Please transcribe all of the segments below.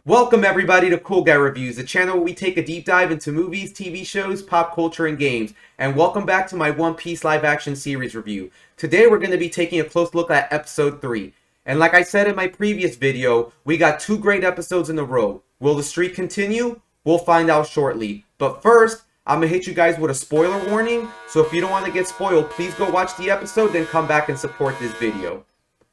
Welcome everybody to Cool Guy Reviews, the channel where we take a deep dive into movies, TV shows, pop culture, and games. And welcome back to my One Piece live action series review. Today we're going to be taking a close look at episode 3. And like I said in my previous video, we got 2 great episodes in a row. Will the streak continue? We'll find out shortly. But first, I'm going to hit you guys with a spoiler warning. So if you don't want to get spoiled, please go watch the episode, then come back and support this video.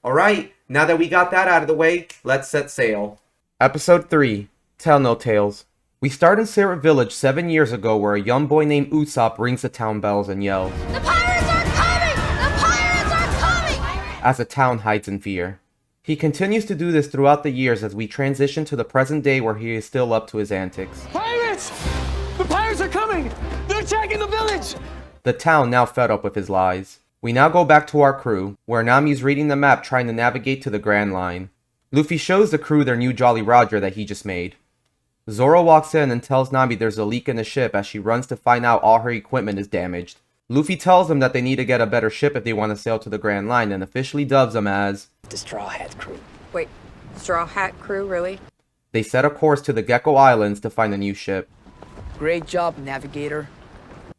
Alright, now that we got that out of the way, let's set sail. Episode 3, Tell No Tales. We start in Syrup Village 7 years ago where a young boy named Usop rings the town bells and yells, "The pirates are coming! The pirates are coming!" as the town hides in fear. He continues to do this throughout the years as we transition to the present day where he is still up to his antics. Pirates! The pirates are coming! They're attacking the village! The town now fed up with his lies. We now go back to our crew, where Nami's reading the map trying to navigate to the Grand Line. Luffy shows the crew their new Jolly Roger that he just made. Zoro walks in and tells Nami there's a leak in the ship as she runs to find out all her equipment is damaged. Luffy tells them that they need to get a better ship if they want to sail to the Grand Line and officially dubs them as the Straw Hat Crew. Wait, Straw Hat Crew, really? They set a course to the Gecko Islands to find a new ship. Great job, navigator.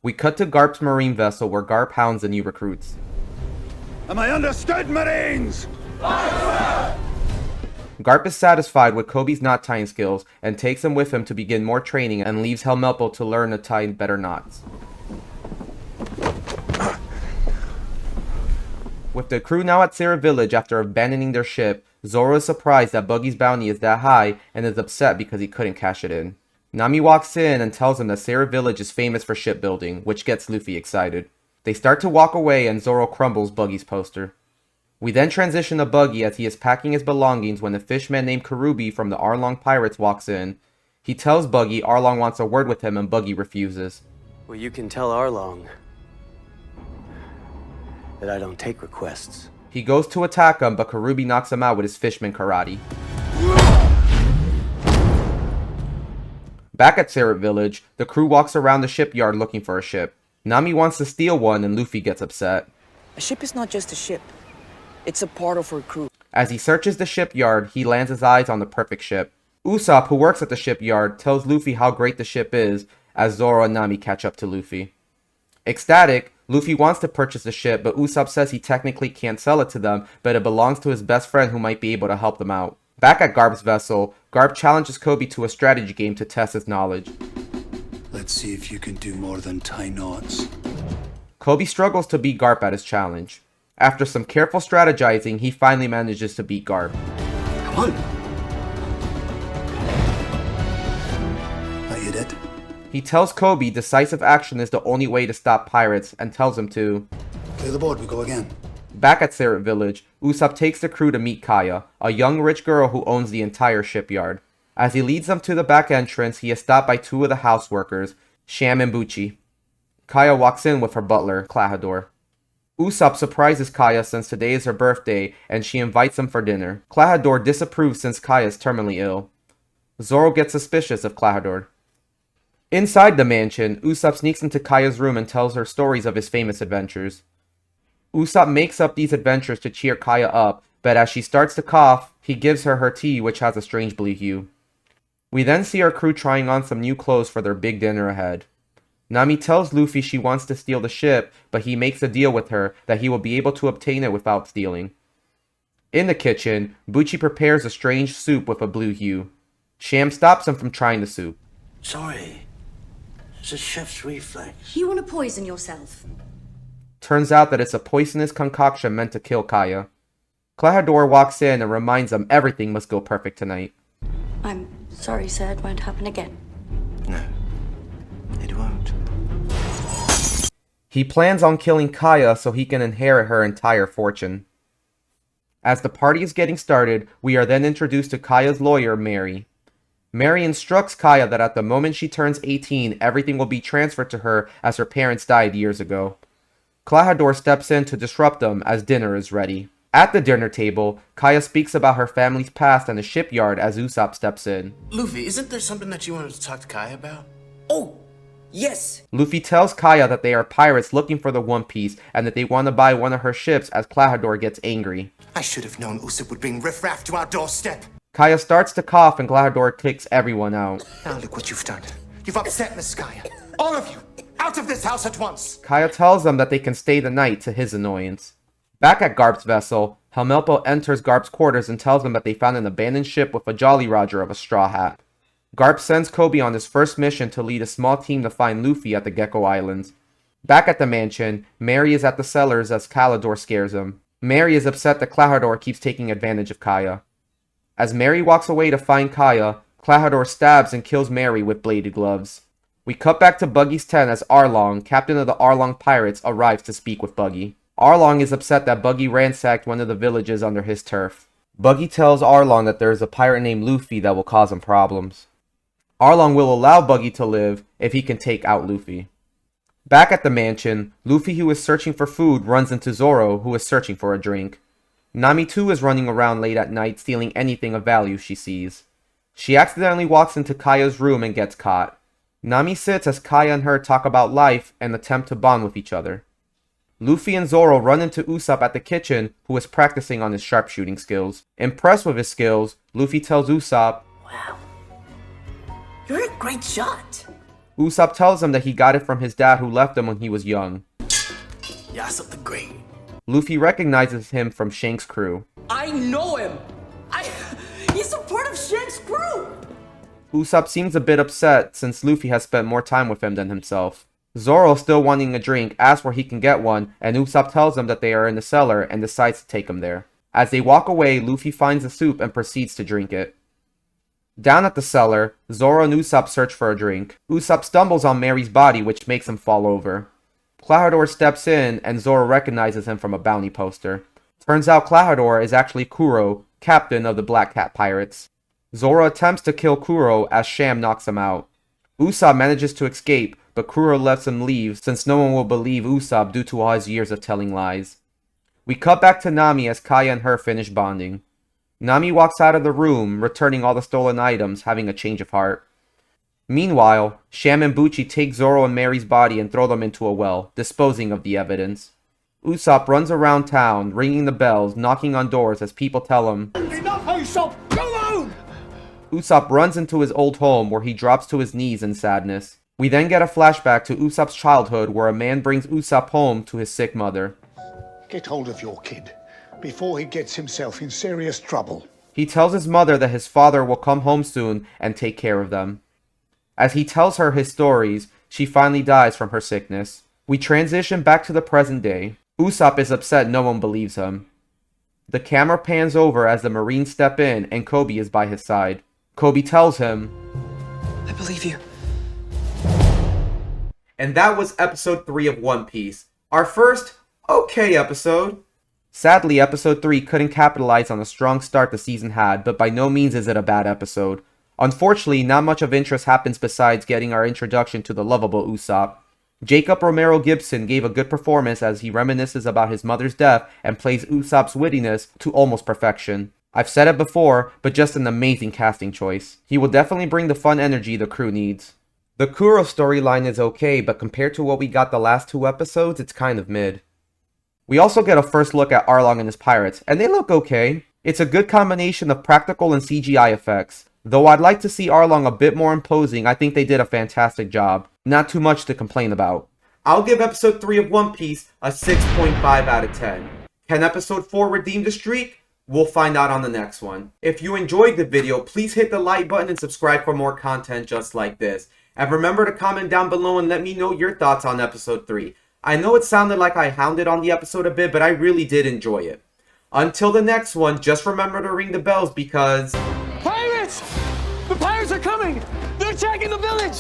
We cut to Garp's marine vessel where Garp hounds the new recruits. Am I understood, Marines? Garp is satisfied with Kobe's knot tying skills and takes him with him to begin more training and leaves Helmeppo to learn to tie better knots. With the crew now at Syrup Village after abandoning their ship, Zoro is surprised that Buggy's bounty is that high and is upset because he couldn't cash it in. Nami walks in and tells him that Syrup Village is famous for shipbuilding, which gets Luffy excited. They start to walk away and Zoro crumbles Buggy's poster. We then transition to Buggy as he is packing his belongings when a fishman named Kurubi from the Arlong Pirates walks in. He tells Buggy Arlong wants a word with him and Buggy refuses. Well, you can tell Arlong that I don't take requests. He goes to attack him, but Kurubi knocks him out with his fishman karate. Back at Syrup Village, the crew walks around the shipyard looking for a ship. Nami wants to steal one and Luffy gets upset. A ship is not just a ship. It's a part of our crew. As he searches the shipyard, he lands his eyes on the perfect ship. Usop, who works at the shipyard, tells Luffy how great the ship is as Zoro and Nami catch up to Luffy. Ecstatic, Luffy wants to purchase the ship, but Usop says he technically can't sell it to them, but it belongs to his best friend who might be able to help them out. Back at Garp's vessel, Garp challenges Kobe to a strategy game to test his knowledge. Let's see if you can do more than tie knots. Kobe struggles to beat Garp at his challenge. After some careful strategizing, he finally manages to beat Garp. Come on. That you did? He tells Kobe decisive action is the only way to stop pirates and tells him to Clear the board, we go again. Back at Syrup Village, Usop takes the crew to meet Kaia, a young rich girl who owns the entire shipyard. As he leads them to the back entrance, he is stopped by 2 of the house workers, Sham and Bucci. Kaia walks in with her butler, Klahadore. Usop surprises Kaia since today is her birthday and she invites him for dinner. Klahadore disapproves since Kaia is terminally ill. Zoro gets suspicious of Klahadore. Inside the mansion, Usop sneaks into Kaia's room and tells her stories of his famous adventures. Usop makes up these adventures to cheer Kaia up, but as she starts to cough, he gives her her tea which has a strange blue hue. We then see our crew trying on some new clothes for their big dinner ahead. Nami tells Luffy she wants to steal the ship, but he makes a deal with her that he will be able to obtain it without stealing. In the kitchen, Bucci prepares a strange soup with a blue hue. Sham stops him from trying the soup. Sorry, it's a chef's reflex. You want to poison yourself? Turns out that it's a poisonous concoction meant to kill Kaia. Klahadore walks in and reminds them everything must go perfect tonight. I'm sorry, sir, it won't happen again. No, it won't. He plans on killing Kaia so he can inherit her entire fortune. As the party is getting started, we are then introduced to Kaia's lawyer, Mary. Mary instructs Kaia that at the moment she turns 18, everything will be transferred to her as her parents died years ago. Klahadore steps in to disrupt them as dinner is ready. At the dinner table, Kaia speaks about her family's past and the shipyard as Usop steps in. Luffy, isn't there something that you wanted to talk to Kaia about? Oh, yes! Luffy tells Kaia that they are pirates looking for the One Piece and that they want to buy one of her ships as Klahadore gets angry. I should have known Usop would bring riffraff to our doorstep. Kaia starts to cough and Glahador kicks everyone out. Now look what you've done. You've upset Miss Kaia. All of you, out of this house at once. Kaia tells them that they can stay the night to his annoyance. Back at Garp's vessel, Helmelpo enters Garp's quarters and tells them that they found an abandoned ship with a Jolly Roger of a straw hat. Garp sends Kobe on his first mission to lead a small team to find Luffy at the Gecko Islands. Back at the mansion, Mary is at the cellars as Kalidor scares him. Mary is upset that Klahadore keeps taking advantage of Kaia. As Mary walks away to find Kaia, Klahadore stabs and kills Mary with bladed gloves. We cut back to Buggy's tent as Arlong, captain of the Arlong Pirates, arrives to speak with Buggy. Arlong is upset that Buggy ransacked one of the villages under his turf. Buggy tells Arlong that there is a pirate named Luffy that will cause him problems. Arlong will allow Buggy to live if he can take out Luffy. Back at the mansion, Luffy, who is searching for food, runs into Zoro, who is searching for a drink. Nami too is running around late at night stealing anything of value she sees. She accidentally walks into Kaia's room and gets caught. Nami sits as Kaia and her talk about life and attempt to bond with each other. Luffy and Zoro run into Usop at the kitchen, who is practicing on his sharpshooting skills. Impressed with his skills, Luffy tells Usop, Wow. You're a great shot. Usop tells him that he got it from his dad who left him when he was young. Usop the Great. Luffy recognizes him from Shanks' crew. I know him. He's a part of Shanks' crew. Usop seems a bit upset since Luffy has spent more time with him than himself. Zoro, still wanting a drink, asks where he can get one, and Usop tells him that they are in the cellar and decides to take him there. As they walk away, Luffy finds the soup and proceeds to drink it. Down at the cellar, Zoro and Usop search for a drink. Usop stumbles on Mary's body, which makes him fall over. Klahadore steps in, and Zoro recognizes him from a bounty poster. Turns out Klahadore is actually Kuro, captain of the Black Cat Pirates. Zoro attempts to kill Kuro as Sham knocks him out. Usop manages to escape, but Kuro lets him leave since no one will believe Usop due to all his years of telling lies. We cut back to Nami as Kaia and her finish bonding. Nami walks out of the room, returning all the stolen items, having a change of heart. Meanwhile, Sham and Bucci take Zoro and Mary's body and throw them into a well, disposing of the evidence. Usop runs around town, ringing the bells, knocking on doors as people tell him, Enough, Usop! Go home! Usop runs into his old home where he drops to his knees in sadness. We then get a flashback to Usop's childhood where a man brings Usop home to his sick mother. Get hold of your kid before he gets himself in serious trouble. He tells his mother that his father will come home soon and take care of them. As he tells her his stories, she finally dies from her sickness. We transition back to the present day. Usop is upset no one believes him. The camera pans over as the Marines step in and Kobe is by his side. Kobe tells him, I believe you. And that was episode 3 of One Piece. Our first, okay episode. Sadly, episode 3 couldn't capitalize on the strong start the season had, but by no means is it a bad episode. Unfortunately, not much of interest happens besides getting our introduction to the lovable Usop. Jacob Romero Gibson gave a good performance as he reminisces about his mother's death and plays Usop's wittiness to almost perfection. I've said it before, but just an amazing casting choice. He will definitely bring the fun energy the crew needs. The Kuro storyline is okay, but compared to what we got the last 2 episodes, it's kind of mid. We also get a first look at Arlong and his pirates, and they look okay. It's a good combination of practical and CGI effects. Though I'd like to see Arlong a bit more imposing, I think they did a fantastic job. Not too much to complain about. I'll give episode 3 of One Piece a 6.5 out of 10. Can episode 4 redeem the streak? We'll find out on the next one. If you enjoyed the video, please hit the like button and subscribe for more content just like this. And remember to comment down below and let me know your thoughts on episode 3. I know it sounded like I hounded on the episode a bit, but I really did enjoy it. Until the next one, just remember to ring the bells because... Pirates! The pirates are coming! They're attacking the village!